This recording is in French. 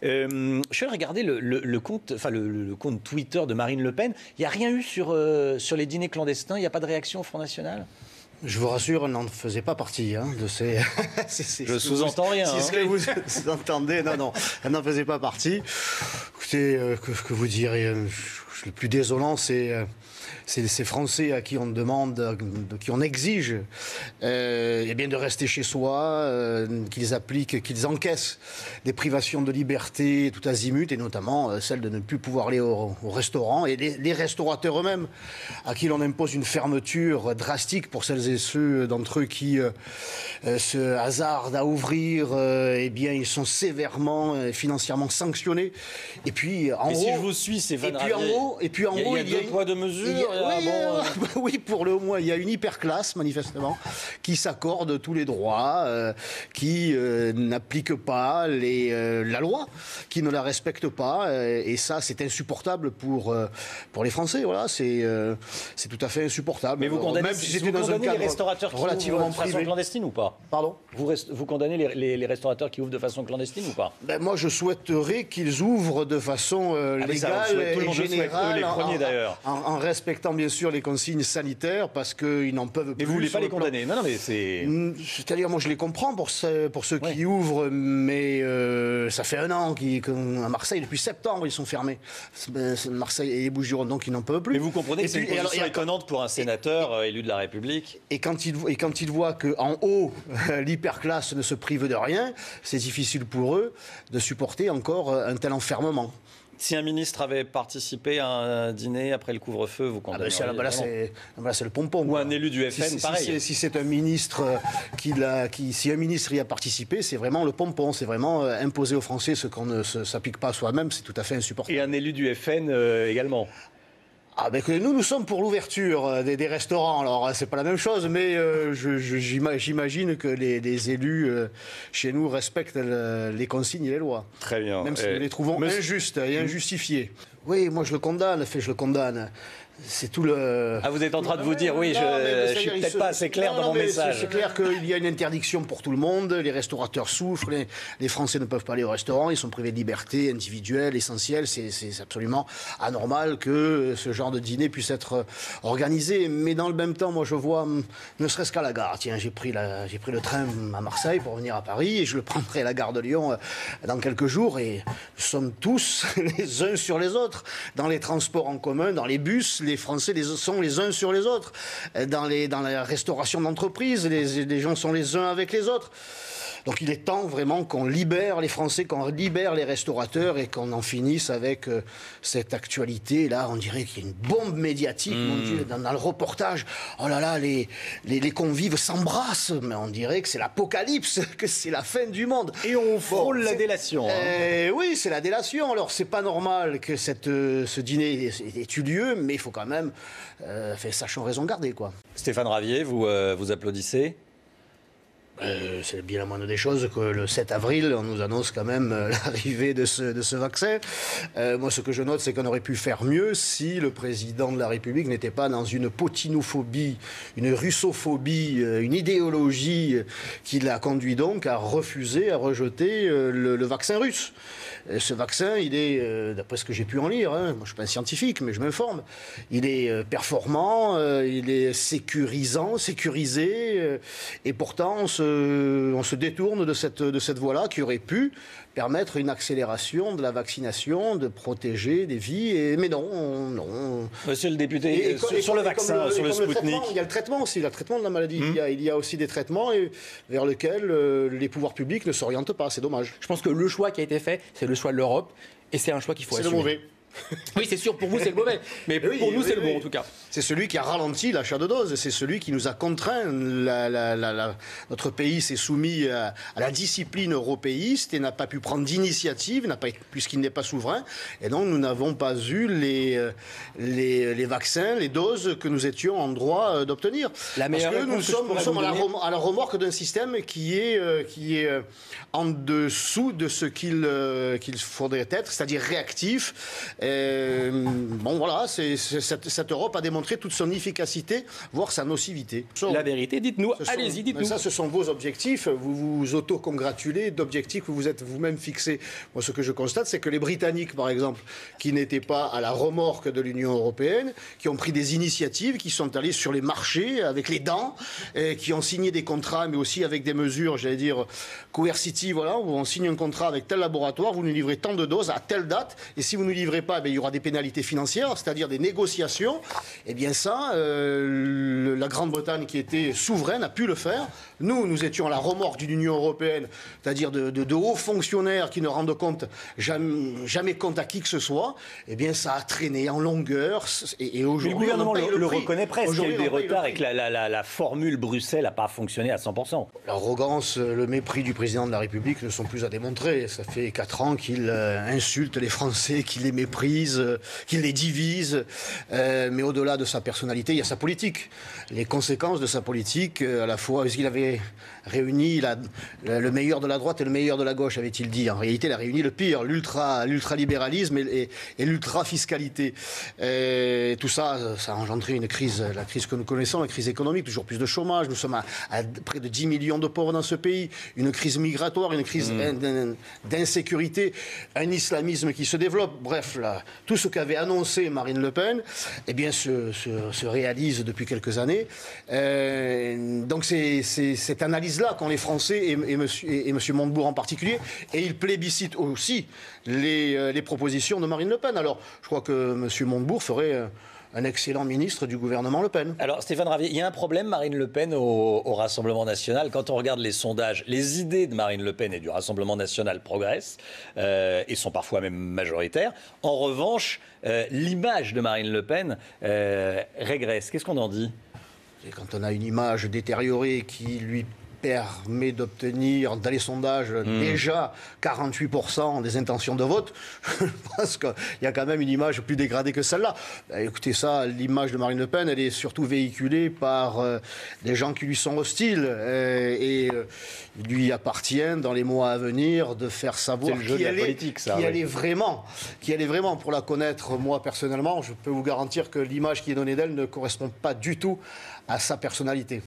Je suis allé regarder le compte, enfin le compte Twitter de Marine Le Pen. Il n'y a rien eu sur les dîners clandestins. Il n'y a pas de réaction au Front National. Je vous rassure, elle n'en faisait pas partie de ces... Je sous-entends rien. C'est ce que vous entendez. Non, elle n'en faisait pas partie. Écoutez, que vous direz, le plus désolant, c'est ces Français à qui on demande, qui on exige bien de rester chez soi, qu'ils appliquent, qu'ils encaissent des privations de liberté tout azimut, et notamment celle de ne plus pouvoir aller au restaurant, et les restaurateurs eux-mêmes, à qui l'on impose une fermeture drastique pour celles et ceux d'entre eux qui se hasardent à ouvrir, bien ils sont sévèrement financièrement sanctionnés. Et puis en haut, si je vous suis, c'est et puis en haut, il y a deux poids deux mesures. Oui, pour le moins, il y a une hyperclasse, manifestement, qui s'accorde tous les droits, qui n'applique pas la loi, qui ne la respecte pas. Et ça, c'est insupportable pour les Français. Voilà, c'est tout à fait insupportable. Mais vous condamnez, même si c'était dans un les cadre restaurateurs qui relativement ouvrent de façon clandestine ou pas? Pardon? Vous condamnez les restaurateurs qui ouvrent de façon clandestine ou pas? Moi, je souhaiterais qu'ils ouvrent de façon légale et générale, les premiers d'ailleurs, en respectant bien sûr les consignes sanitaires, parce qu'ils n'en peuvent plus. Mais vous ne voulez pas les condamner? Non, mais c'est... C'est-à-dire, moi je les comprends pour ceux qui ouvrent, mais ça fait 1 an qu'à Marseille, depuis septembre, ils sont fermés. Marseille et les Bouches-du-Rhône, donc ils n'en peuvent plus. Mais vous comprenez que c'est une position étonnante pour un sénateur élu de la République. Et quand ils voient qu'en haut, l'hyperclasse ne se prive de rien, c'est difficile pour eux de supporter encore un tel enfermement. Si un ministre avait participé à un dîner après le couvre-feu, vous condamnez? Là, c'est le pompon. Ou un élu du FN, pareil. Si c'est un ministre si un ministre y a participé, c'est vraiment le pompon. C'est vraiment imposer aux Français ce qu'on ne s'applique pas à soi-même. C'est tout à fait insupportable. Et un élu du FN également? Nous sommes pour l'ouverture des restaurants. Alors, c'est pas la même chose, mais j'imagine que les élus chez nous respectent les consignes et les lois. Très bien. Même si nous les trouvons injustes et injustifiées. Oui, moi je le condamne. Je le condamne. C'est tout le... vous êtes en train de vous dire, oui, je suis peut-être pas assez clair dans mon message. C'est clair qu'il y a une interdiction pour tout le monde, les restaurateurs souffrent, les Français ne peuvent pas aller au restaurant, ils sont privés de liberté individuelle, essentielle, c'est absolument anormal que ce genre de dîner puisse être organisé. Mais dans le même temps, moi je vois, ne serait-ce qu'à la gare, tiens, j'ai pris le train à Marseille pour venir à Paris, et je le prendrai à la gare de Lyon dans quelques jours, et nous sommes tous les uns sur les autres, dans les transports en commun, dans les bus, les Français sont les uns sur les autres. Dans la restauration d'entreprise, les gens sont les uns avec les autres. Donc il est temps vraiment qu'on libère les Français, qu'on libère les restaurateurs et qu'on en finisse avec cette actualité. Là, on dirait qu'il y a une bombe médiatique, mon Dieu, dans le reportage. Oh là là, les convives s'embrassent, mais on dirait que c'est l'apocalypse, que c'est la fin du monde. Et on frôle la délation. Oui, c'est la délation. Alors, c'est pas normal que ce dîner ait eu lieu, mais il faut quand même, sachons raison garder, quoi. Stéphane Ravier, vous applaudissez? C'est bien la moindre des choses que le 7 avril, on nous annonce quand même l'arrivée de ce vaccin. Moi, ce que je note, c'est qu'on aurait pu faire mieux si le président de la République n'était pas dans une potinophobie, une russophobie, une idéologie qui l'a conduit donc à refuser, à rejeter le vaccin russe. Ce vaccin, il est, d'après ce que j'ai pu en lire, moi je ne suis pas un scientifique, mais je m'informe, il est performant, il est sécurisé, et pourtant on se détourne de cette voie-là qui aurait pu permettre une accélération de la vaccination, de protéger des vies, mais non. Monsieur le député, sur le vaccin, sur le Sputnik... Il y a le traitement aussi, le traitement de la maladie. Il y a aussi des traitements vers lesquels les pouvoirs publics ne s'orientent pas, c'est dommage. Je pense que le choix qui a été fait, c'est le choix de l'Europe, et c'est un choix qu'il faut assumer. C'est le mauvais. Oui, c'est sûr, pour vous c'est le mauvais, mais pour nous c'est le bon en tout cas. C'est celui qui a ralenti l'achat de doses, c'est celui qui nous a contraints. Notre pays s'est soumis à la discipline européiste et n'a pas pu prendre d'initiative, puisqu'il n'est pas souverain, et donc nous n'avons pas eu les vaccins, les doses que nous étions en droit d'obtenir. Parce que nous sommes à la remorque d'un système qui est en dessous de ce qu'il faudrait être, c'est-à-dire réactif, Bon, voilà, cette Europe a démontré toute son efficacité, voire sa nocivité. La vérité, dites-nous, allez-y, dites-nous. Ça, ce sont vos objectifs. Vous vous auto-congratulez d'objectifs que vous êtes vous-même fixés. Moi, ce que je constate, c'est que les Britanniques, par exemple, qui n'étaient pas à la remorque de l'Union européenne, qui ont pris des initiatives, qui sont allés sur les marchés avec les dents, et qui ont signé des contrats, mais aussi avec des mesures, j'allais dire, coercitives, voilà, où on signe un contrat avec tel laboratoire, vous nous livrez tant de doses à telle date, et si vous ne nous livrez pas, il y aura des pénalités financières, c'est-à-dire des négociations. Eh bien ça, la Grande-Bretagne, qui était souveraine, a pu le faire. Nous étions à la remorque d'une Union européenne, c'est-à-dire de hauts fonctionnaires qui ne rendent compte jamais compte à qui que ce soit. Eh bien, ça a traîné en longueur. Et aujourd'hui, le gouvernement le prix. reconnaît presque. Il y a eu des retards et que la formule Bruxelles n'a pas fonctionné à 100%. L'arrogance, le mépris du président de la République ne sont plus à démontrer. Ça fait 4 ans qu'il insulte les Français, qu'il les méprise, qu'il les divise. Mais au-delà de sa personnalité, il y a sa politique. Les conséquences de sa politique, à la fois, parce qu'il avait réuni le meilleur de la droite et le meilleur de la gauche, avait-il dit. En réalité, il a réuni le pire, l'ultralibéralisme et l'ultra-fiscalité. Tout ça, ça a engendré une crise, la crise que nous connaissons, la crise économique, toujours plus de chômage. Nous sommes à près de 10 millions de pauvres dans ce pays, une crise migratoire, une crise d'insécurité, un islamisme qui se développe. Bref, là, tout ce qu'avait annoncé Marine Le Pen, eh bien, se réalise depuis quelques années. Donc c'est cette analyse-là qu'ont les Français et M. Montebourg en particulier, et ils plébiscitent aussi les propositions de Marine Le Pen. Alors, je crois que M. Montebourg ferait un excellent ministre du gouvernement Le Pen. Alors, Stéphane Ravier, il y a un problème, Marine Le Pen, au Rassemblement national. Quand on regarde les sondages, les idées de Marine Le Pen et du Rassemblement national progressent et sont parfois même majoritaires. En revanche, l'image de Marine Le Pen régresse. Qu'est-ce qu'on en dit ? Et quand on a une image détériorée qui lui permet d'obtenir, dans les sondages, déjà 48% des intentions de vote, je pense qu'il y a quand même une image plus dégradée que celle-là. Écoutez ça, l'image de Marine Le Pen, elle est surtout véhiculée par des gens qui lui sont hostiles. Il lui appartient, dans les mois à venir, de faire savoir qui elle est vraiment. Pour la connaître, moi, personnellement, je peux vous garantir que l'image qui est donnée d'elle ne correspond pas du tout à sa personnalité.